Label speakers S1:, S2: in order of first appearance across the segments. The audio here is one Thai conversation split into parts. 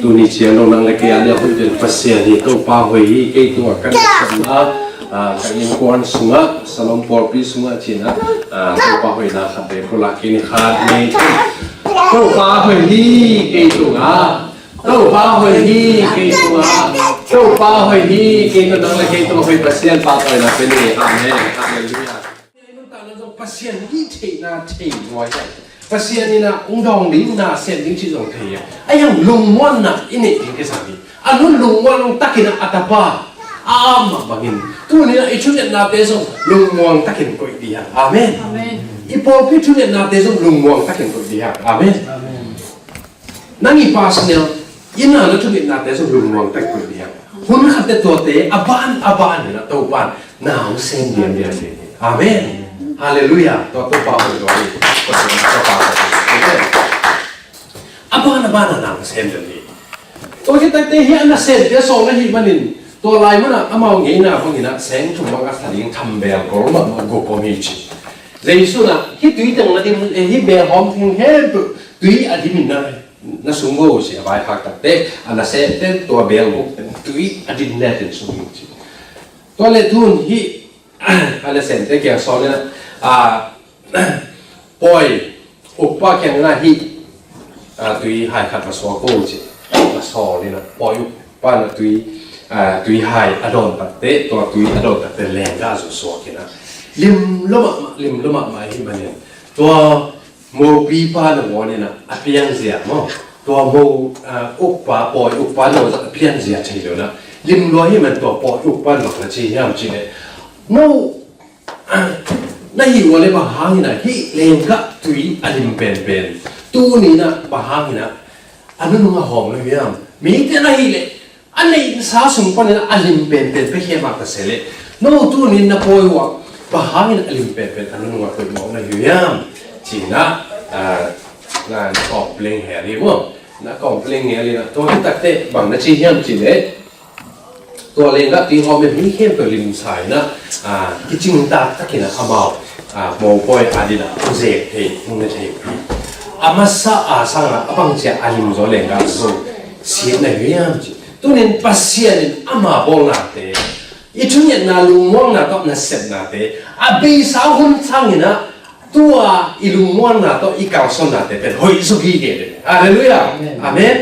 S1: tu ni chiang nong nang laki ada hui den pasien ni to pa hui ke tu akan sana kan in kuan sunga salom por pi sunga china to pa hui na khat de ko laki ni khat ni to pa hui hi ke tu ga to pa hui hi ke tu ga to pa hui hi ke tu nang laki to hui pasien pa oi na pe ni amen haleluya nong ta nong pasien hi thei na thei moi pasien ni na ungdong ling na sen ling chi jong thei ayang lungwan na ini ke sabi anun lungwan takina atapa ama bangin tu ni na ichunet na teso lungwang takin ko dia amen amen ipo pi chunet na teso lungwang takin ko dia amen amen nangi pas ne ina na chunet na teso lungwang tak ko dia hun khatte to te aban na to pan na sen dia amen haleluya to pa ho do abana nang sen ni to kita te hi na sen te so na hi manin to lai mana amao nge na ko ni na seng thum ma ka thaling tham bel ko ma go ko mi chi jesu na hi tui tang na dim hi be hom thing he tui adi min na sungo si bai hak ta te ana se te to bel go tui adi na ten sung chi to le thun hi ala sen te kya so na poi upa kyang na hi tui hai khat la so ko chi la so ni na poi upa na tui hai adon ta te to tui adon ta te len ga so kina lim loma ma hi mane to mo pi pa na mo ni na apiang zia mo to mo upa poi upa no za apiang zia chei lo na lim lo hi man to poi upa no la chi yam chi ne no na hi wale ba hang na hi lenga tui alim pen tu ni na ba hang na anu nga hom le yam mi te na hi le anei sa sung pa na alim pen pe he ma ka sele no tu ni na poi wa ba hang na alim pen anu nga ko mo na yam chi na na complain he ri mo na complain he ri na to ta te bang na chi yam chi leตัวเลงก็ตีหอมแบบนี้เข้มตัวลิมสายนะที่จริงตาตะกินะขมาวโมปอยอาดินะเจกเฮมึงจะเฮพีอามาซาอาสังอ่ะบังเจอาลิมโซเลงก็โซเสียในเรื่องจีตัวนี้ปัสเซียนอามาบองนาเตอีทุนยันนาลุงม่วงนาก็นาเสพนาเตอาบีสาวคนช่างนะตัวอีลุงม่วงนาก็อีกาวสนนาเตเป็นหอยสุกี้เกดฮาเลลูยาอาเมน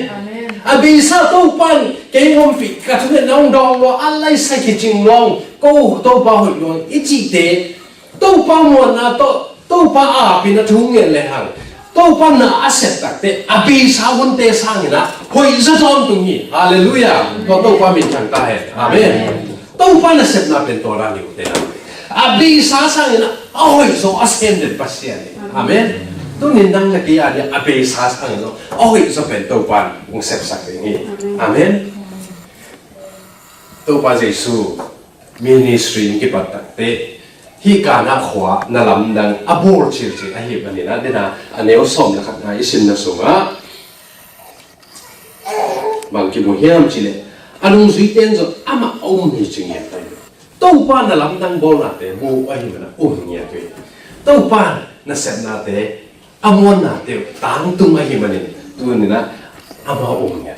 S1: abisa to pan ke hom fi ka thune nong dong lo alai sai ki jing long ko to pa hoi lo I chi te to pa mo na to pa a pi na thung nge le hang to pa na aset tak te abisa hun te sang na hoi za zon tu ni hallelujah to pa min chang ta he amen to pa na set na pen to ra ni te na abisa sang na hoi so ascended pasien amen tu nindang lagi ada abisa sang no oh itu sampai topan ung sep sak ini amen topan Yesu ministry ni kipat te hi kana khwa na lam dang abor chil ahi bani na dena aneo som na khat na isin na sunga bang ki mo hiam chile anung zui ten zo ama om ni chingye tai topan na lam dang bol na te mu ahi na nya te topan na sep na te amon na te tang tung ahi mani tu ni na ama ya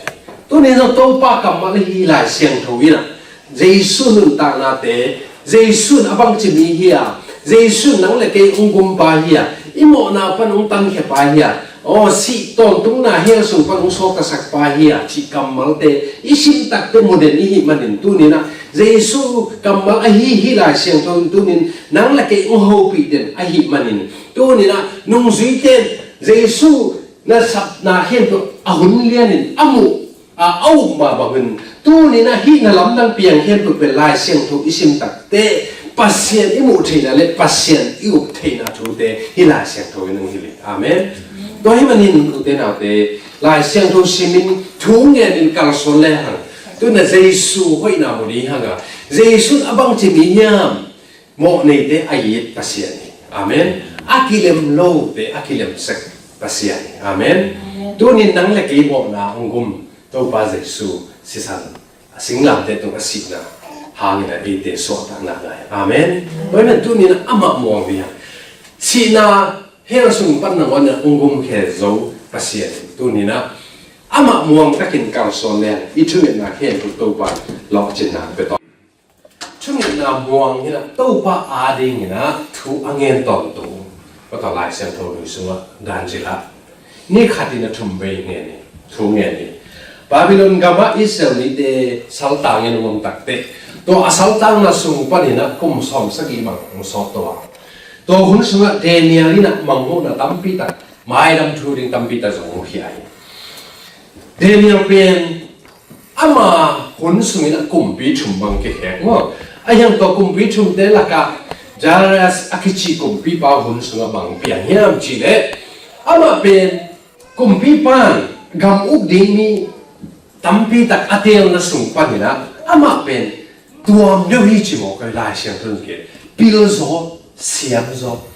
S1: tu ni so to pa kamal hi lai siang thoina Jesus nun ta na te Jesus abang chimi hiya Jesus nang le ke ungum pa hiya imo na pan ung tan khe pa hiya o si ton tung na hiya su pan ung so ka sak pa hiya chi kamal te isim tak te moden hi manin tu ni na Jesus kamal a hi lai siang thon tu ni nang le ke ung ho pi den a hi manin tu ni na nung zui ten Jesus na sap na hian to ahun lianin amu au ma bangun tu ni na hi na lam dang piang hian tu pe lai siang thu isim tak te pasien imu theina le pasien iu theina thu te hi lai siang thu nang hi le amen to hi manin tu te na te lai siang thu simin thu nge in kal son le hang tu na jesu hoi na mo ni hanga jesu abang chi mi nyam mo nei te ai pasien amen akilem lo te akilem sek pasien amen tu ni nang le ke mo na ongum to pa jesu sisan singlam te to asina hangina ite so ta na amen toina tu ni na ama mo bia sina her sung pan na wana ongum khe zo pasien tu ni na ama mo takin kal son le I thu na khe to pa lo chin na pe to chung na mo ni na to pa a ding na thu angen ton to pa to lai sen to lu suwa dan jila ni khatina thum be nge ni thu nge ni Babylon gama Israel ni te saltang yan umong takte. To asaltang na sumpa ni na kumsom sa gimang sotoa. To hun sunga Daniel ni na mangho na tampita. May nam turing tampita sa umuhiyay. Daniel pen ama hun sungi na kumpi chumbang kehek mo. Ayang to kumpi chumte laka jaras akichi kumpi pa hun sunga bang piang yam chile. Ama pen kumpi pan gam uk ding ni tampi tak atel na sungpan nila ama pen tuam nyo hi chi mo kai lai siang thun ke pil zo siam zo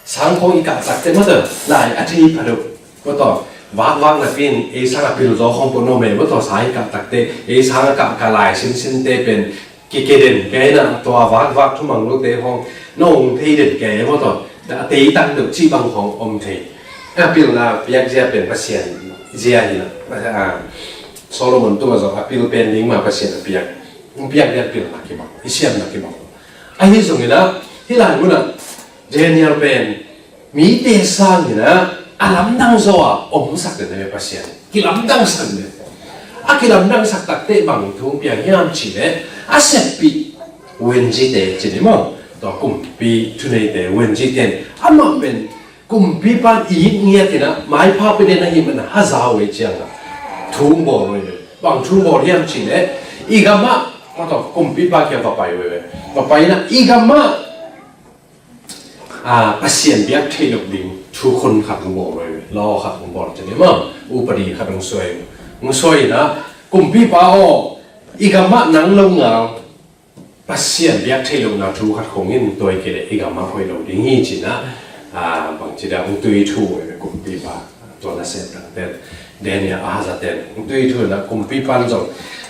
S1: sang kong ika sak te ma de lai ati phado ko to wang wang na pin e sang pil zo hong po no me mo to sai ka tak te e sang ka lai sin sin te pen ki ke den ke na to wang wang thu mang lu te hong nong thei den ke mo to da te tan được chi bang hong om thei a pil na yak ja pen pasien zia hi na Solomon tu mazal apil pending ma pasien piak dia apil na kibang isiam na kibang ahi sungina hilan guna Daniel pen mi te sang ina alam dang zoa sak de pasien kilam dang san de akilam dang sak tak te bang thung piang hiam chi le asepi wenji de chi mo to kum pi thunei de wenji ten ama pen kum pi pan I ngia tina mai pha pe de na hi man hazaw we chiang thung bo rồi bằng thung bo hiam chi le igama ko to kumpi pa kya pa pai we pa pai na igama pasien biak thei lok ding thu khon khat bo rồi lo khat bo che ne ma upari khat ng soi na kumpi pa o igama nang lo nga pasien biak thei lok na thu khat khong in toi ke le igama hoi lo ding hi chi na bang chi da ung tui thu we kumpi pa to na se tang te Daniel ahazaten tui thu na kumpi pan zong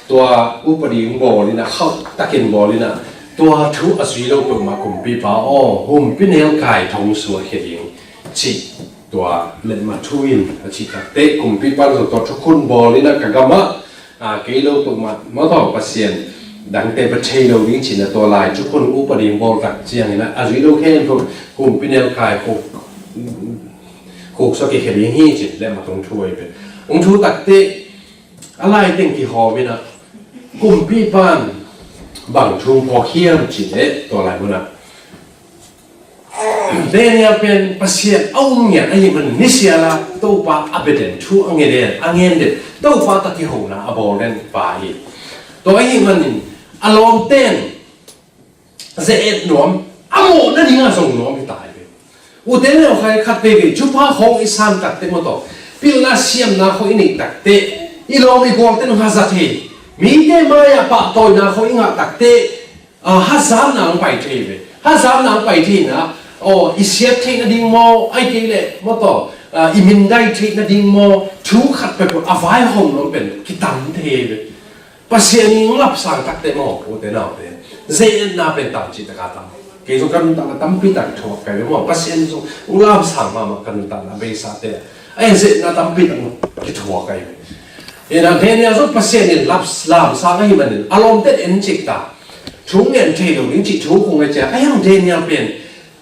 S1: tua upari bo ni na khau takin bo ni na tua thu asui lo pe ma kumpi pa o hum pinel kai thong su heding chi tua len ma thuin chi ta te kumpi pan zo to thukun bo ni na kagama ke lo pe ma to pasien dang te pa thei lo ding chi na to lai thukun upari bo tak chiang ni na asui lo khen thu hum pinel kai ko so ke heding hi chi le ma tong thui pe ung thu tak te alai teng ki ho bina kumpi pan bang thung pho khiam chi le to lai buna Daniel pen pasien ong nya ai man nisiala to pa abeden thu angen de to pa ta ki ho na abol den pa hi to ai man alom ten ze et nom amo na dinga song nom ki tai be u ten ne khai khat pe ge chu pa hong isan tak te mo to pil na siam na ho ini tak te ilom I gong ten hazat he mi te maya pa toy na ho inga tak te hazam na pai the be hazam na pai thi na o isiat the na ding mo ai ke le mo to imin dai the na ding mo thu khat pe ko avai hom lo ben ki tam the be pasien ngap sang tak te mo o te na pe ze na ben tam chi ta ka tam ke so kan ta tam pi tak tho ka be mo pasien so ngap sang ma kan ta na be sa te ai ze na tam pi tak ki tho ka ina Daniel zo pasien in lam sa ngai manin alom te en chik ta chung en thei lo ning chi thu khung ai cha ayang Daniel pen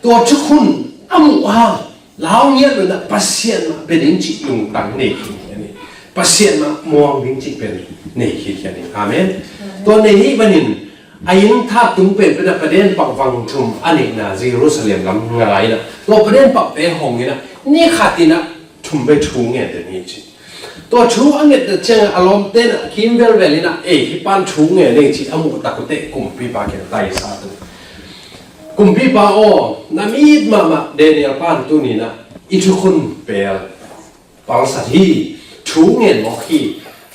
S1: to chukun amu ha lao ngia lo na pasien ma ben ning chi lung tang ne ni pasien ma muang ning chi pen ne hi ni amen to ne hi manin ayin tha tung pen pe da paden pak wang thum ani na Jerusalem lam ngai na to paden pak te hong ni na ni khatina thum be thu nge de ni chiตัวชูอันเนี้ยเจ้าอารมณ์เต้นคิมเวลเวลินะที่ปานชูเงี้ยเนี่ยที่อามุตะกุเตะกุมพีปาเกตายซาตุกุมพีปาโอนามีดมาเดเนียลปานตัวนี้นะอีทุกคนเปลปังสัตย์ชูเงี้ยมอกฮี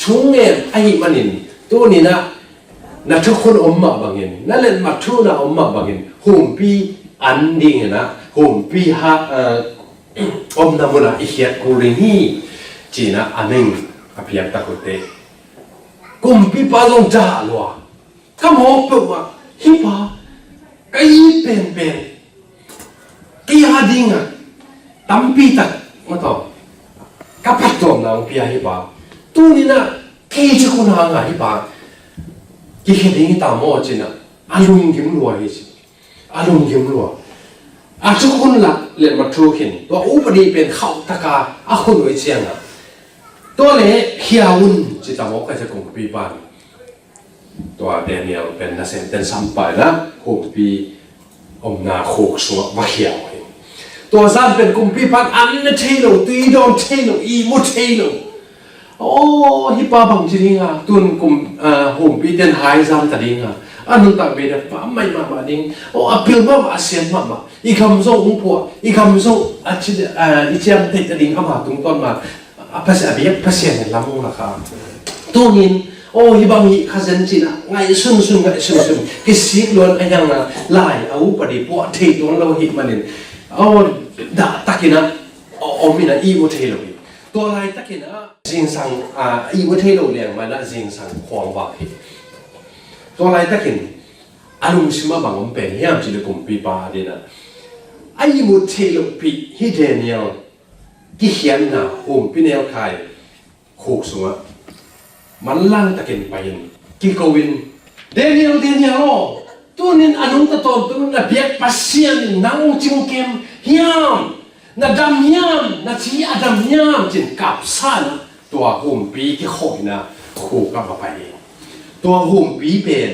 S1: ชูเงี้ยไอ้มันนินตัวนี้นะทุกคนอมมาบางเงี้ยนั่นแหละมาทูนะอมมาบางเงี้ยหุ่มปีอันดิ้งนะหุ่มปีฮะอมน้ำมันอีเหี้ยกูรินีจีน่ะอันนึงอภิยัตตะกุเตกุมพิปาลงจ่าลัวคำหอบเปิดว่าฮิปาก็ยีเป็นกี่ฮาดิ้งอ่ะตั้มปีตักมาต่อกับปัตตอมนะองพิยาฮิปาตัวนี้นะกี่จะคุณหางอ่ะฮิปากี่เห็นดิ้งตามโมจีน่ะอารมณ์กิมลัวฮิจิอารมณ์กิมลัวอาทุกคนละเรียนมาทูขินตัวอุปนิเป็นเข้าตะกาอาคนไว้เชียงอ่ะตัวเล่เฮียวุ่นจิตามอกก็จะคงปีบ้านตัวเดนิเอลเป็นนักเซนเตนสัมไปนะคงปีอมนาโคกสัวมาเฮียวตัวซันเป็นกุมปีบ้านอันนั้นเทโลตีโดนเทโลอีมุเทโลโอ้ฮิปาบังจริงอ่ะตุนกุมโฮมปีเดนไฮซันตัดดิงอ่ะอันนั้นต่างเป็นฟ้าไม่มาดิงโอ้อภิลมาเสียนมาอีคำโซ่อุ้งผัวอีคำโซ่อาชิอีเจียมติดดิงเข้ามาตรงต้นมาภาษาเบียภาษาเนี่ยล้ำราคาตัวนี้โอ้ยบางทีข้าเซนจีน่ะไงสุ่มไงสุ่มกิสิกล้วนไอ้ยังน่ะลายเอาปฏิบัติที่ตัวเราหิมันเนี่ยเอาด่าตะกินะเอามีน่ะอีโมเทโลตัวลายตะกินะจิงสังอีโมเทโลเนี่ยมันน่ะจิงสังควงว่าตัวลายตะกินอารมณ์ชิมาบางมันเป็นยามจีนกุมปีปาดีนะไอ้อีโมเทโลปีฮิเดเนียลที่เขียนนะหุ่มพี่แนวไทยโคกสัวมันล่างตะเกียนไปกิโกวินเดนิเอลตัวนี้อนุตตอนตัวนั้นเบียกปัสเซียนนั่งจิงเกมเฮียมน่ะดำยามน่ะชีอดำยามจินกับซ่านะตัวหุ่มปีที่โคกนะโคกับมาไปตัวหุ่มปีเป็น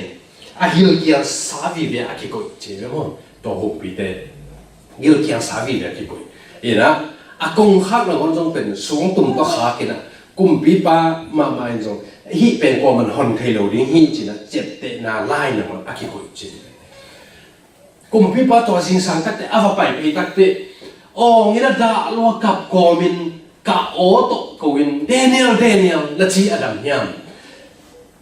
S1: อาฮิลเกียสาวีเบียกิโกเจ้ามั้งตัวหุ่มปีเตฮิลเกียสาวีเบียกิโกอีนะอากงข้างเราคนจงเป็นสูงตุ่มก็ขากินอ่ะกุมปีปามาจงฮีเป็นกว่ามันฮอนเทโลดิ้งฮีจีนะเจ็บเตะนาไล่หนึ่งมันอากิโกจีกุมปีปาตัวสิงสังตัดเตะอาฟไปตัดเตะโอ้งี้นะด่าลัวกับกอมินกะโอโตกวินเดนิเอลนาทีอดัมยาม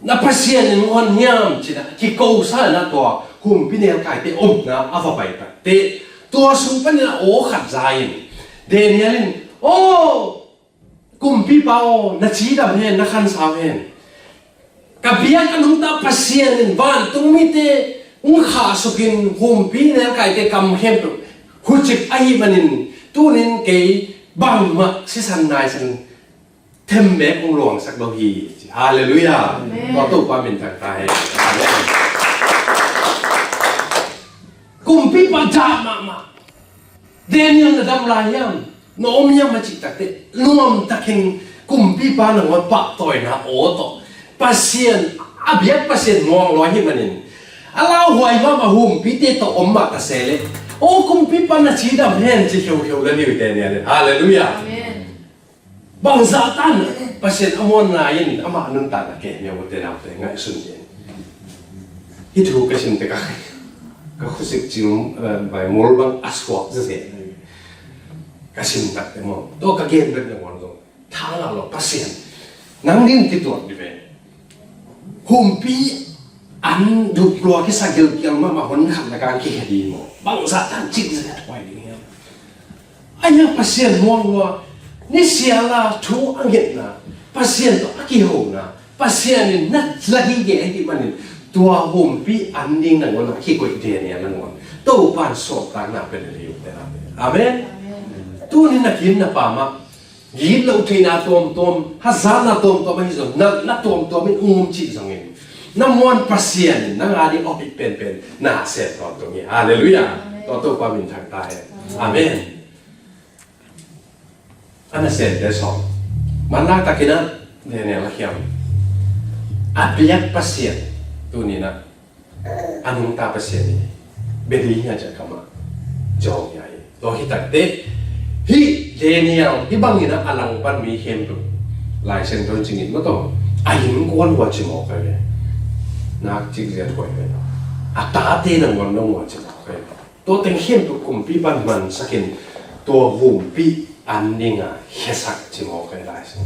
S1: นับภาษาในวันยามจีนะที่กูซ่านะตัวกุมปีเนลไก่เตะอมนะอาฟไปตัดเตะตัวสูงเป็นโอขัดใจเดนิเอลโอ้กุมปีเปานาชีดำเห็นนักขันสาวเห็นกับเบียกันหุ่นตาพัศยันบ้านตรงนี้เตะอุ้งขาสุกินหุ่มปีเนี่ยไก่เตะกำเข้มหุ่นจิบไอ้มันนินตู้นินเกยบังมาสิสันนายสันเทมเบกองหลวงสักดอกฮีฮาเลลูยาต่อตู้ความเป็นทางตายกุมปีปาจามาเดนยังจะทำลายยังน้อมยังมาจิตตะเตะรวมตะเข่งกุมปีปาหนังวันปะต่อยนะโอ้ต่อปัสเซียนอาเบียปัสเซียนมองร้อยที่มันนี่อาลาหวยว่ามาหุ่มปีเตต่ออมมาตะเซเลโอ้กุมปีปานาชีดำเห็นจะเขียวแล้วนี่อยู่แต่เนี่ยฮาเลลูยาบางซาตันปัสเซียนอมวนนายนี่อามานุนตาตะเกะเนี่ยวันเดียวแต่ง่ายสุดเลยฮิตรูกชิมตะกันก็รู้สึกจริงไปมอลบังอัสวอกจะเสียกระชิมตัดแต่มองตัวกระเกนเป็นอย่างวันตรงทางเราปัสเซียนนั่งดิ้นติดตัวดิเว้หุ่มปีอันดูกลัวที่สักเกี่ยวมาหนขันในการเกี่ยดีมั้งบางสัตว์ท่านจิตเสียถอยอย่างเงี้ยไอ้เนี่ยปัสเซียนมองว่านี่เสียละทูอังเกตนะปัสเซียนตัวอักหิวนะปัสเซียนนี่นัดละที่เกี่ยที่มันนี่ตัวหุ่มปีอันดิ้งนั่งวันขี้กุยเดียเนี่ยนั่งวันตู้ปานสอบต่างหน้าเป็นอะไรอยู่แต่ละอาเมนตัวนี้นักยินนักป่ามา ยีเราที่นาตัวฮัซานาตัวมันจะนักตัวมันจิตสงเงินน้ำมันประเสียนนั่งอันนี้ออกเป็นน่าเสียตัวนี้ฮาเลลูยาตัวความเป็นทางใต้อาเมนอันนั้นเสียเดชองมันน่าตะกินนะเนี่ยละเขียมอาเปียกประเสียนตัวนี้นะอันนู้นตาประเสียนนี่เบลีเนี่ยจะเข้ามาจองใหญ่ตัวที่ตัดเตะฮิเดเนียลที่บางทีนะอลังปันมีเข้มตัวลายเส้นตัวจริงๆก็ต้องอายุกวนหัวจิ๋มออกเลยนักจิตเรียนถอยเลยอาตาเตนังวันน้องหัวจิ๋มออกเลยตัวเต็งเข้มตัวกลุ่มปีบันมันสักเห็นตัวหุ่มปีอันนี้อ่ะเฮียสักจิ๋มออกเลยลายเส้น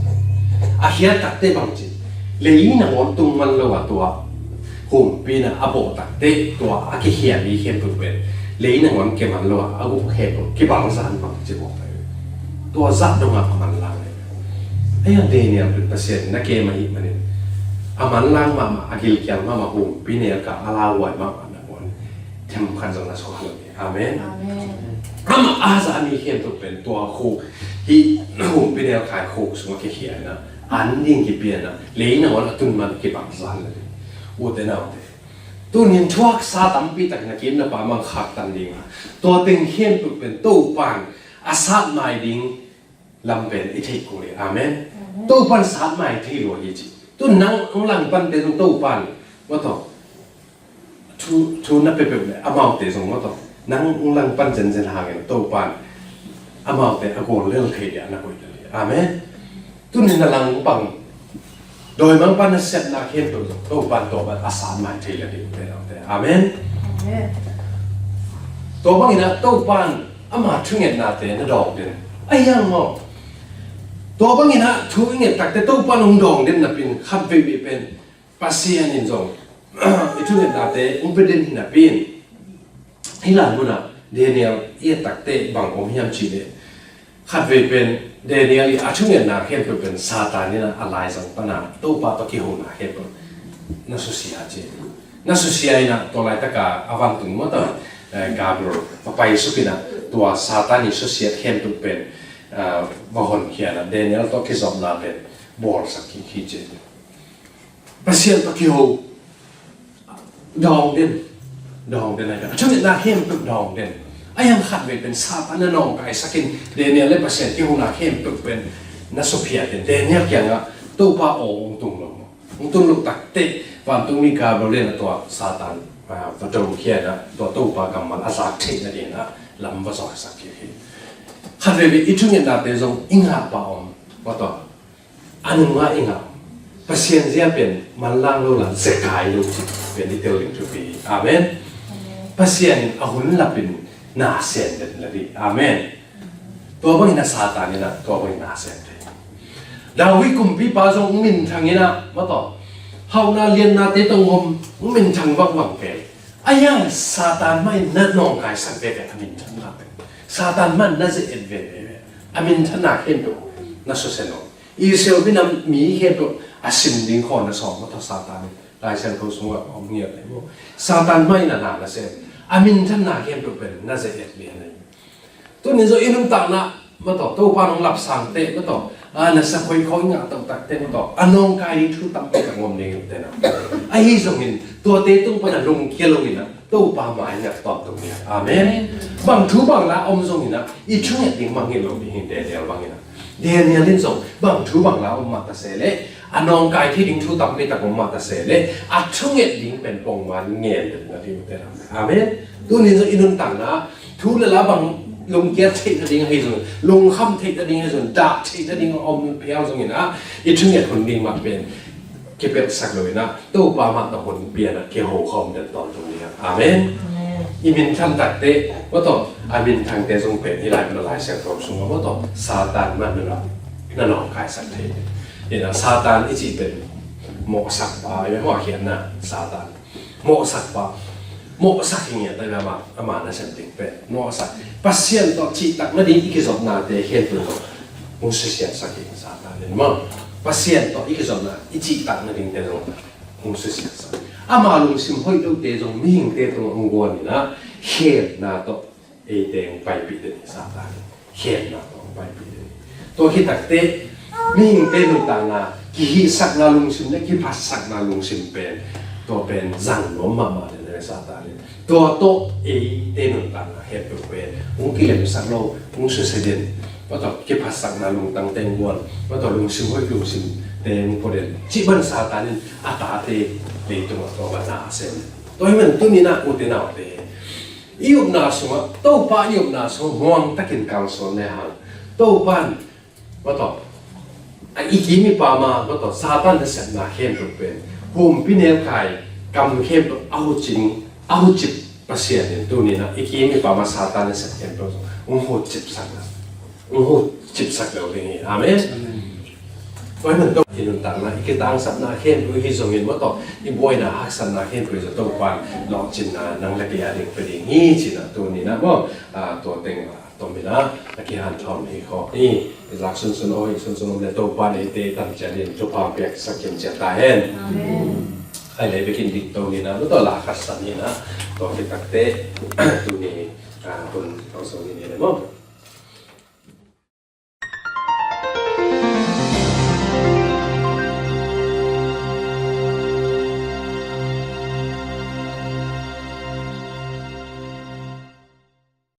S1: อาเฮียตัดเตะบางทีเลยนังวันตุ้งมันเลยว่าตัวหุ่มปีน่ะอาโบตัดเตะตัวอาเขียมีเข้มตัวเป็นเลยนังวันเก็บมันเลยว่าอาบุเข้มกี่บางสันบางจิ๋มออกเลยตัวซัดตรงอ่ะมันลังเลยไอ้ยังเดเนี่ยเป็นเปอร์เซ็นต์นักเกมมาอีกมันเนี่ยอามันล่างมาอากิลเกียงมาหุ่มปีเนี่ยกับอาลาวยมานะวันทำคันจังนะสองคนนี้อาเมนอาซามีเข้มตัวเป็นตัวคู่ที่หุ่มปีเนี่ยขายคู่สมมติเขียนนะอันยิ่งกี่เปลี่ยนนะเลยนังวันตุนมันกี่บางสันเลยอุตเนเอาตัวนี้ทวักซาตัมปีตักนักเกมนะป่ามันขัดตันดิ่งตัวเต็งเข้มตัวเป็นตู้ปังอาซาไม่ดิ่งลำเป็นอิทธิกุลอาเมนตู้ปันซาไม่ที่รวยจีตู้นั่งข้างหลังปันเตะตู้ปันว่าต่อทูนับไปเป็นเลยอามาเตะส่งว่าต่อนั่งข้างหลังปันเจนห่างกันตู้ปันอามาเตะอากงเรื่องเทียนะคุยเลยอาเมนตู้นี่นั่งหลังปังโดยมันปันเสร็จนักเข้มตัวตู้ปันตัวปันอาซาไม่ที่เลยแต่อาเมนตัวบางทีนะตู้ปันอามาถึงเงินนาเตะนั่นดอกเด่นไอ้ยังมั้งตัวบางทีนะทุกอย่างตักแต่ตู้ปนองดองเด่นนะเป็นขับไปเป็นปัสเซียนินจงไอ้ทุกอย่างตักแต่เป็นเด่นนะเป็นที่หลังมันนะเดนิเอลเอียตักแต่บางองค์ยามชีเดขับไปเป็นเดนิเอลอาทุกอย่างนะเข้มเป็นซาตานนี่นะอะไรสังปนาตู้ปาตะกี้หัวนะเข้มน่าสุสีอาเจน่าสุสีไอ้นะตัวไรตะกาอวันตุนมั้งต่อกาบโรไปสุกินะตัวซาตานิสุสีเข้มเป็นบางคนเขียนนะเดนิเอลต้องคิดสอบนาเป็นบอลสักกี่เจนประเสริฐตะกี้หัวดองเด่นอะไรกันช่วงนี้นาเข้มตุกดองเด่นไอ้ยังขัดเวทเป็นซาตานนองไอ้สักกินเดนิเอลเล่ประเสริฐที่หัวนาเข้มตุกเป็นนัสเพียเด่นเดนิเอลเกี่ยงอ่ะตู้ปลาโองตุงลงตักเตะวันตุงมีการเรียนตัวซาตานตัวจงเขียนนะตัวตู้ปลากำมันอาศักเทนั่นเองนะลำบากสอยสักกี่ขัดเวทอีช่วงนี้นาเตจงอิงหาปาอมว่าต่ออันนึงว่าอิงหาเปอร์เซ็นต์ที่เป็นมันล่างโลลันเสกายลูกเป็นที่เตลิงทุปีอาเมนเปอร์เซ็นต์อาหุ่นลับเป็นนาเซนเด็ดเลยดิอาเมนตัวบางทีน่าซาตานนี่นะตัวบางทีน่าเซนเลยดาวิกุมพิปาจงมินทางนี้นะว่าต่อเฮานาเรียนนาเตตงมมินทางวังเกยไอ้ยังซาตานไม่น่านองกายสังเกตแต่มินทางลับซาตานมันน่าจะเอ็ดเวอามินทนาเข้มตัวน่าสุดเซนองอิสราเอลเป็นมีเข้มตัวอาศิมดิ้งคนน่ะสองมาต่อซาตานหลายเซนเขาสงกับอมเงียบเลยว่าซาตานไม่น่าเซนอามินทนาเข้มตัวเป็นน่าจะเอ็ดเวียนเลยตัวนี้จะอินุตักนะมาต่อตัวปานองหลับสังเตมาต่อน่าสักคนเขาหงาตักตักเตมาต่ออนองกายทุตั้งไปกับงมเนี่ยเตนะไอ้ที่ส่งเห็นตัวเตตุ้งปนัดลงเคียลงนี่นะตู้ปลาหมายเนี่ยตอบตรงนี้อาเมนบางทุบางละอมทรงนี่นะอีช่วงนี้ดิ้งบางเงี้ยลงดิ้งเดียวบางเงี้ยนะเดียเนี่ยลิ้นส่งบางทุบางละอมมาตาเสเลอนองกายที่ดิ้งทุตับไม่ตักอมมาตาเสเลอัดช่วงนี้ดิ้งเป็นปงวันเงี้ยเดินนะที่มุตเตนะอาเมนตัวนี้จะอินุนตังนะทุเลละบางลงเกียร์เทตดิ้งให้ส่วนลงคำเทตดิ้งให้ส่วนด่าเทตดิ้งอมเพียวทรงนี่นะอีช่วงนี้คนดิ้งมาเป็นเก็บเป็นสักเลยนะตู้ปลามาตะคนเปลี่ยนเกี่ยวคอมเดินตอนตรงนี้ครับอาเมนอีมินท่านตัดเตะว่าต่ออามินทางเตะทรงเป็นที่หลายเป็นหลายเสียงกรอบสูงว่าต่อซาตานมันเป็นอะไรนั่นหลอกกายสักเทเนี่ยนะซาตานที่จีเป็นโมสักปาอย่างว่าเขียนนะซาตานโมสักปาโมสักอย่างเงี้ยแต่ละมาอามานะฉันติดเป็นโมสักปัสเซียนต่อจีตักนั่นเองอีกสองนาเตะเขียนตัวมุสเซียนสักอย่างซาตานเนี่ยมั้งpasien to ikizom na ichi tak na ding te ro hung su sia sa ama lung sim hoi do te jong ming te to ang gon ni na he na to e te pai pi de sa ta he na to pai pi de ตัวคิดตักเตะมิ่งเต้นต่างนากิสักนาลุงสิมเนี่ยกิพัสสักนาลุงสิมเป็นตัวเป็นจังโนมาเลยในสาตาเลยตัวโตเต้นต่างนาเห็นเป็นมุกิเลมสักโลมุสุเสดินว่าต่อกิพัสสักนาลุงตั้งเต็งวนว่าต่อลุงสิมห้อยลุงสิมเต็งพอเด่นจิบันสาตานี่อาตาเตเลยตัวบันนาเซนตัวมันตัวนี้น่าอุตินาเตยุบนาสงะโตป้ายุบนาสงะห่วงตะกินกังสนในหางโตป้านว่าต่ออีกีมีปามาว่าต่อซาตันจะเสนาเข้มตัวเป็นหุมพิเนลไข่กำเข้มตัวเอาจริงเอาจิตประเสียนตัวนี้นะอีกีมีปามาซาตันจะเสนาเข้มตัวโหจิตสักนะโหจิตสักแล้วอย่างนี้อาเมนเพราะมันต้องอินุตังนะอีกต่างสับนาเข้มตัวที่ทรงเห็นว่าต่ออีบอยนะฮักสับนาเข้มตัวจะต้องปานลองจินนานังเล็กๆเด็กไปอย่างนี้จินะตัวนี้นะว่าตัวเต็งตัวมีนะตะกี้หันทอมนี่เขานี่ลักษณะส่วนอ้อยส่วนส่วนเนี่ยตัวปานไอเตตั้งใจเรียนจุพาเปียกสักเข็มเจตาเห็นใครเลยไปกินดิบตัวนี้นะแล้วตัวหลักขัดสันนี่นะตัวที่ตักเตะตัวนี้คนเอาส่วนนี้เลยมั้ง